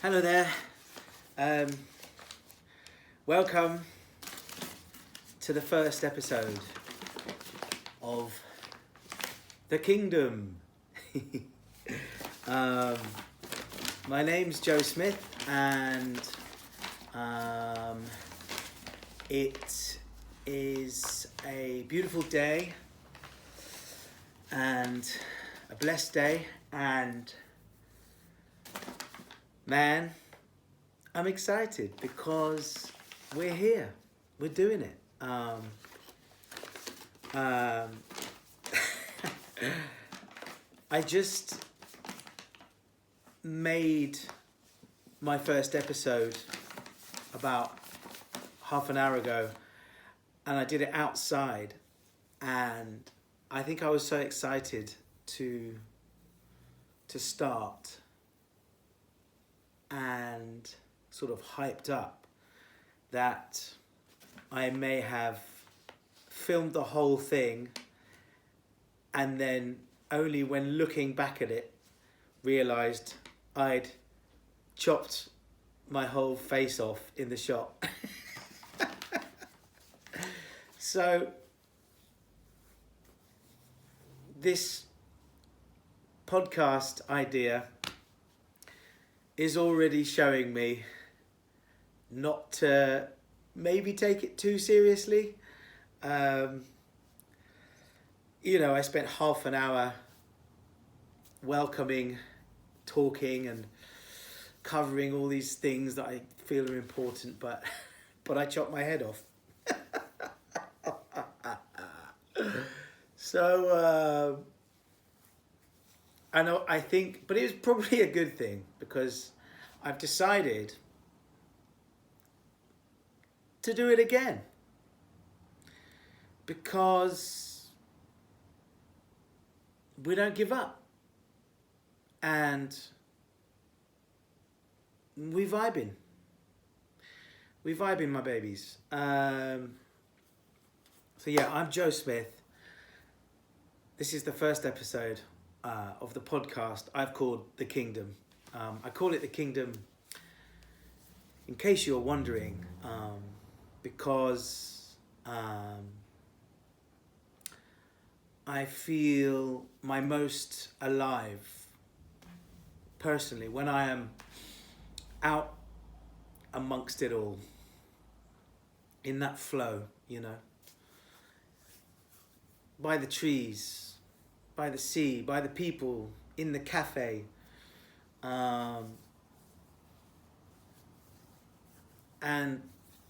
Hello there. Um, Welcome to the first episode of The Kingdom. um, my name's Joe Smith, and it is a beautiful day and a blessed day, and man, I'm excited because we're here. We're doing it. I just made my first episode about half an hour ago, and I did it outside, and I think I was so excited to start and sort of hyped up that I may have filmed the whole thing, and then only when looking back at it realised I'd chopped my whole face off in the shot. So this podcast idea is already showing me not to maybe take it too seriously. I spent half an hour welcoming, talking and covering all these things that I feel are important, but I chopped my head off. So I think, but it was probably a good thing, because I've decided to do it again, because we don't give up, and we vibing, my babies. So yeah, I'm Joe Smith. This is the first episode of the podcast I've called The Kingdom. I call it The Kingdom in case you're wondering, because I feel my most alive personally when I am out amongst it all, in that flow, by the trees, by the sea, by the people, in the cafe. And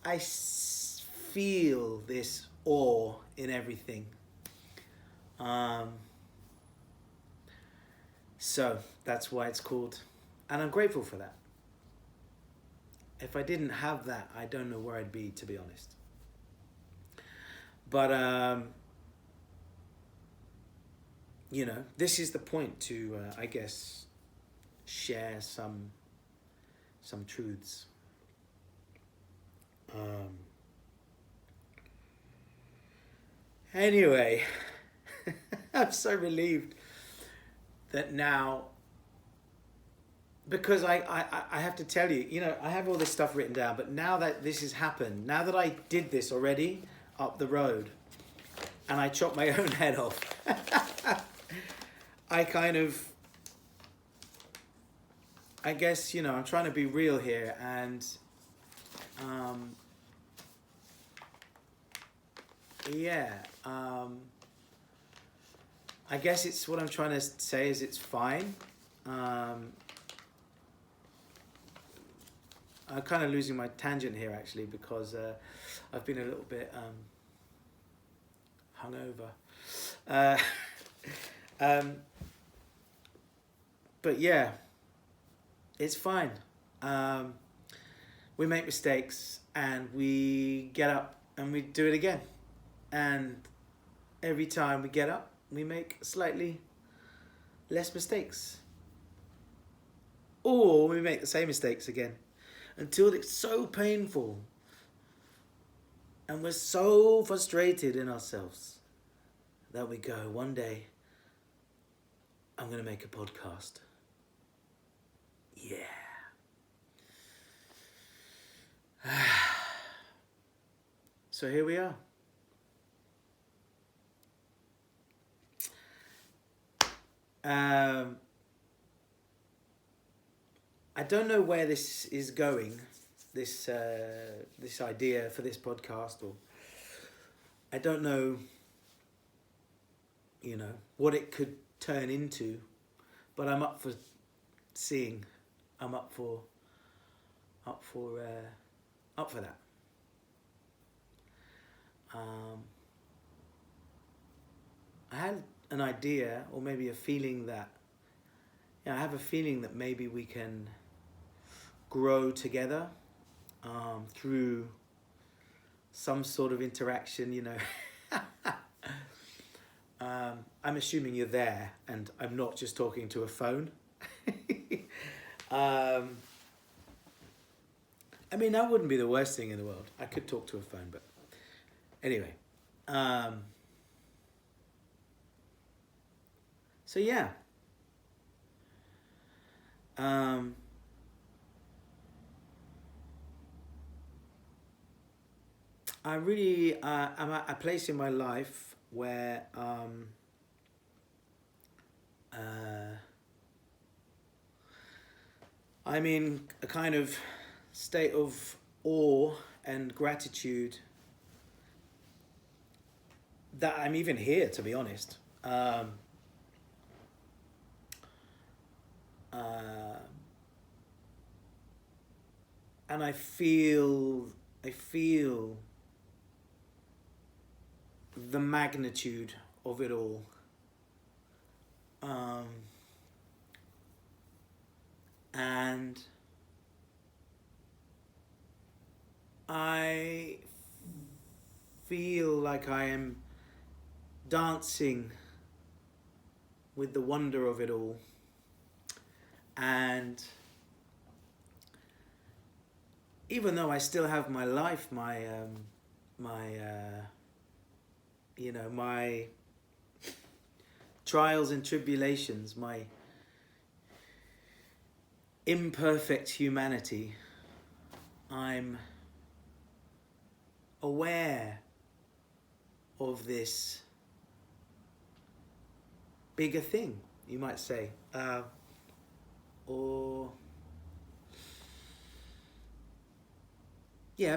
I feel this awe in everything. So that's why it's called, and I'm grateful for that. If I didn't have that, I don't know where I'd be, to be honest. But this is the point to, I guess, share some truths. Anyway, I'm so relieved that now, because I have to tell you, I have all this stuff written down, but now that this has happened, now that I did this already up the road, and I chopped my own head off, I guess, I'm trying to be real here, and I guess it's what I'm trying to say is it's fine. I'm kind of losing my tangent here, actually, because I've been a little bit hungover. But yeah, it's fine. We make mistakes and we get up and we do it again. And every time we get up, we make slightly less mistakes. Or we make the same mistakes again, until it's so painful and we're so frustrated in ourselves that we go, one day, I'm going to make a podcast. Yeah. So here we are. I don't know where this is going, this idea for this podcast, or I don't know, what it could turn into, but I'm up for seeing. I'm up for that. I had an idea, or maybe a feeling that, I have a feeling that maybe we can grow together through some sort of interaction, I'm assuming you're there and I'm not just talking to a phone. I mean, that wouldn't be the worst thing in the world. I could talk to a phone, but anyway. So yeah. I really am at a place in my life where I'm in a kind of state of awe and gratitude that I'm even here, to be honest. And I feel the magnitude of it all. And I feel like I am dancing with the wonder of it all. And even though I still have my life, my trials and tribulations, my imperfect humanity, I'm aware of this bigger thing, you might say,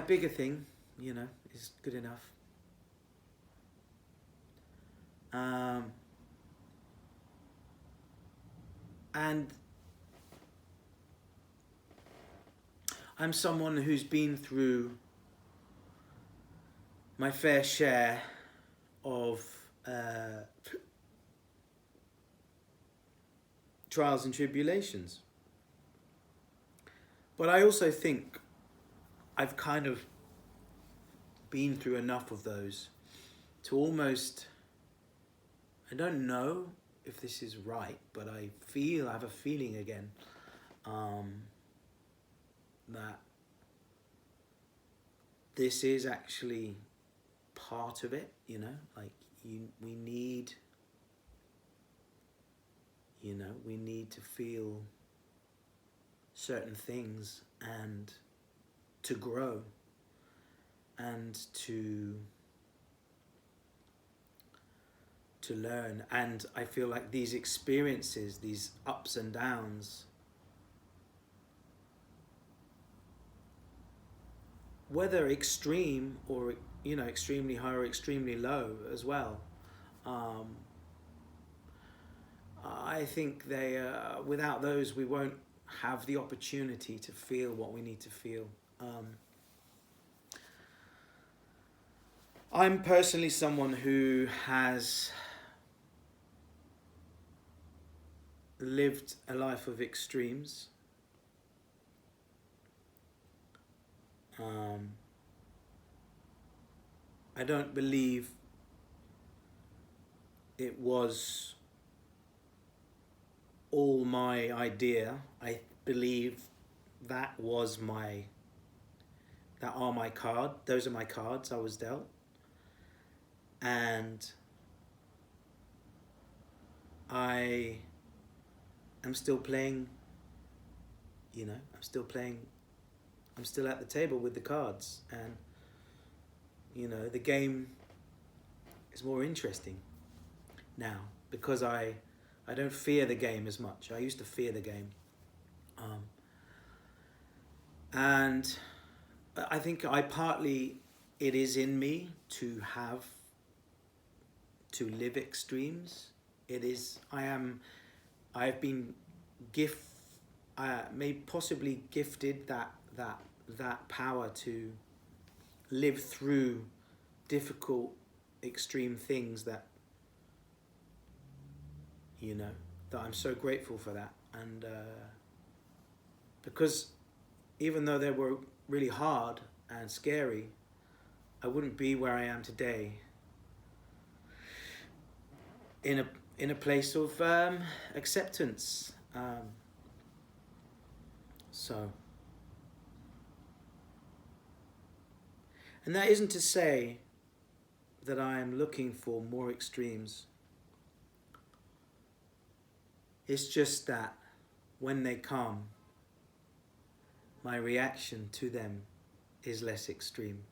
bigger thing, is good enough. And I'm someone who's been through my fair share of trials and tribulations. But I also think I've kind of been through enough of those to almost, I don't know if this is right, but I have a feeling again that this is actually part of it, we need, we need to feel certain things and to grow and to learn. And I feel like these experiences, these ups and downs, whether extreme or extremely high or extremely low as well, I think without those we won't have the opportunity to feel what we need to feel. I'm personally someone who has lived a life of extremes. I don't believe it was all my idea. I believe that are my card. Those are my cards I was dealt. And I am still playing, I'm I'm still at the table with the cards, and you know, the game is more interesting now because I don't fear the game as much. I used to fear the game, and I think it is in me to live extremes. I've been possibly gifted that power to live through difficult, extreme things that, you know, that I'm so grateful for that. And because even though they were really hard and scary, I wouldn't be where I am today in a place of acceptance. And that isn't to say that I am looking for more extremes. It's just that when they come, my reaction to them is less extreme.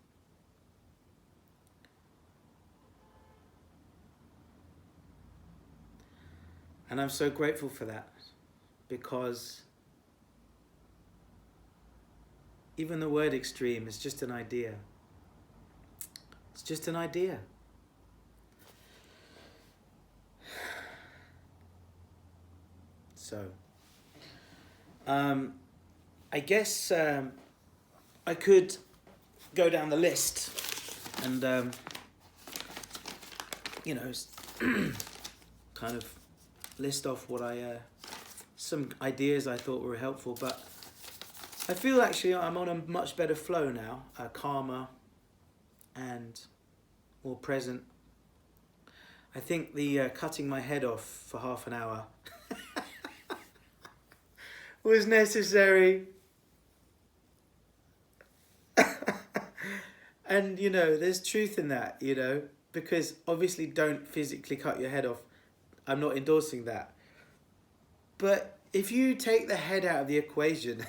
And I'm so grateful for that, because even the word extreme is just an idea. It's just an idea. So, I guess I could go down the list and, you know, kind of list off what some ideas I thought were helpful, but I feel actually I'm on a much better flow now, calmer and more present. I think the cutting my head off for half an hour was necessary. And, you know, there's truth in that, you know, because obviously don't physically cut your head off. I'm not endorsing that. But if you take the head out of the equation,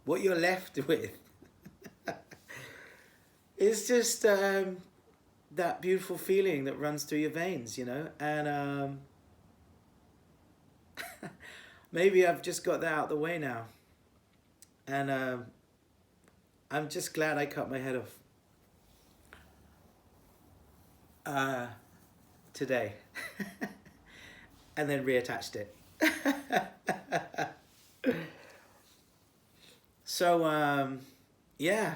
what you're left with is just that beautiful feeling that runs through your veins, you know. And maybe I've just got that out of the way now. And I'm just glad I cut my head off today. And then reattached it. So, yeah.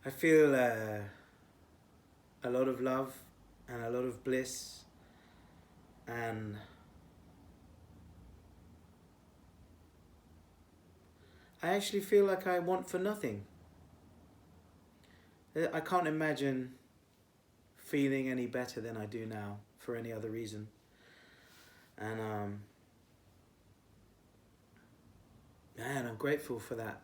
I feel a lot of love and a lot of bliss, and I actually feel like I want for nothing. I can't imagine feeling any better than I do now for any other reason. And man, I'm grateful for that.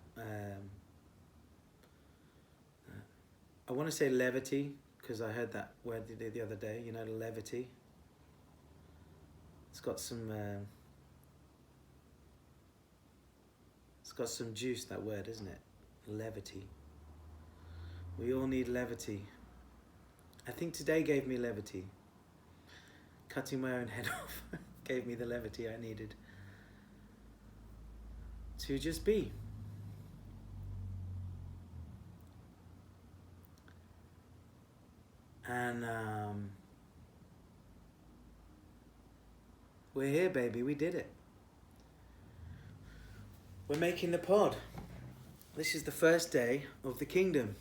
I want to say levity, because I heard that word the other day, you know, levity. It's got some juice, that word, isn't it? Levity. We all need levity. I think today gave me levity. Cutting my own head off gave me the levity I needed to just be. And we're here, baby. We did it. We're making the pod. This is the first day of the kingdom.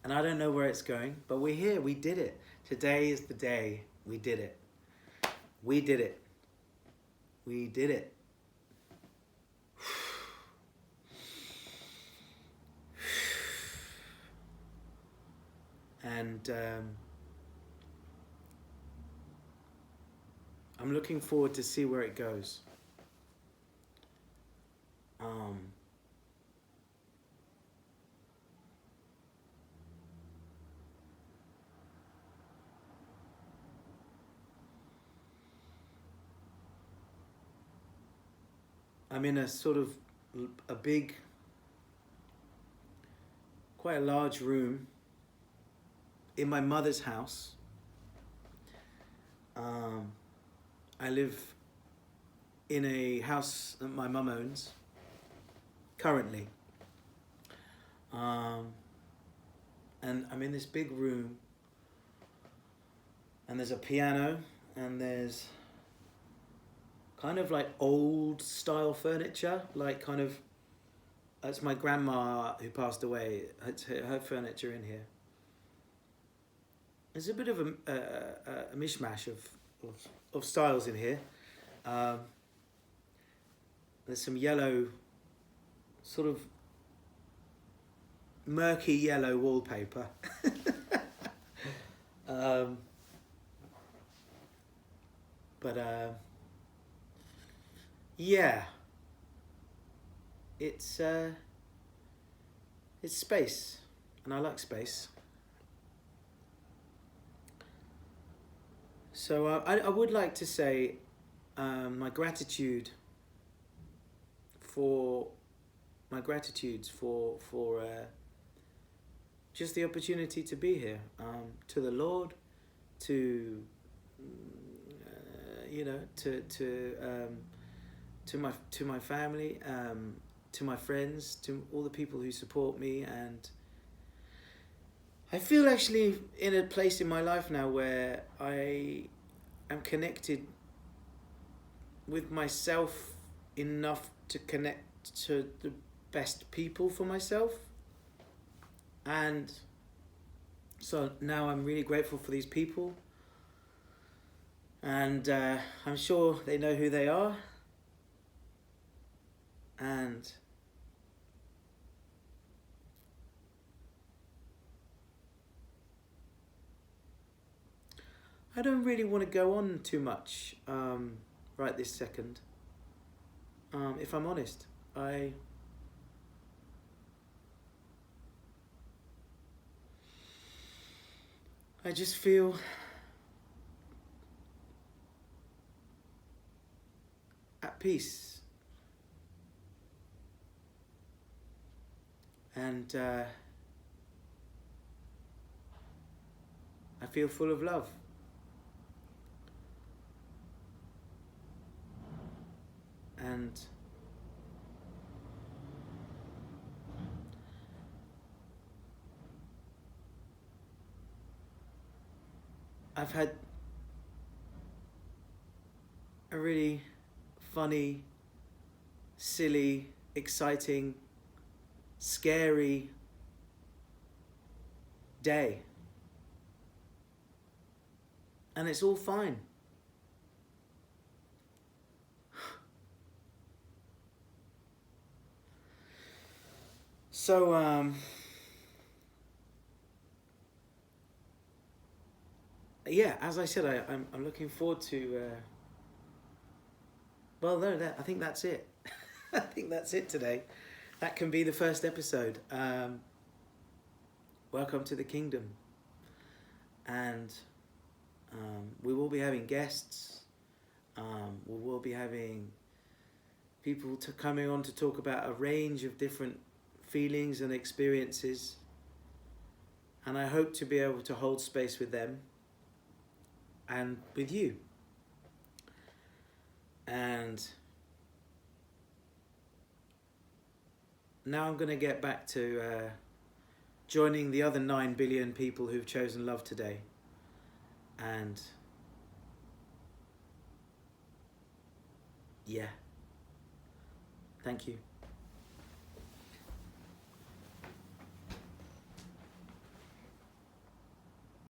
And I don't know where it's going, but we're here. We did it. Today is the day. We did it. We did it. We did it. and I'm looking forward to see where it goes. I'm in a sort of a big, quite a large room in my mother's house. I live in a house that my mum owns currently. And I'm in this big room, and there's a piano, and there's kind of like old style furniture, like kind of, that's my grandma who passed away, her furniture in here. There's a bit of a mishmash of styles in here. There's some yellow, sort of murky yellow wallpaper. Yeah, it's space, and I like space. So I would like to say my gratitudes for just the opportunity to be here, to the Lord, to to my family, to my friends, to all the people who support me. And I feel actually in a place in my life now where I am connected with myself enough to connect to the best people for myself. And so now I'm really grateful for these people, and I'm sure they know who they are. And I don't really want to go on too much right this second. If I'm honest, I just feel at peace. And I feel full of love. And I've had a really funny, silly, exciting, scary day. And it's all fine. So, yeah, as I said, I'm looking forward to, well, no, I think that's it. I think that's it today. That can be the first episode. Welcome to the kingdom. And we will be having guests. We will be having people coming on to talk about a range of different feelings and experiences. And I hope to be able to hold space with them and with you. And now I'm going to get back to joining the other 9 billion people who've chosen love today. And yeah, thank you.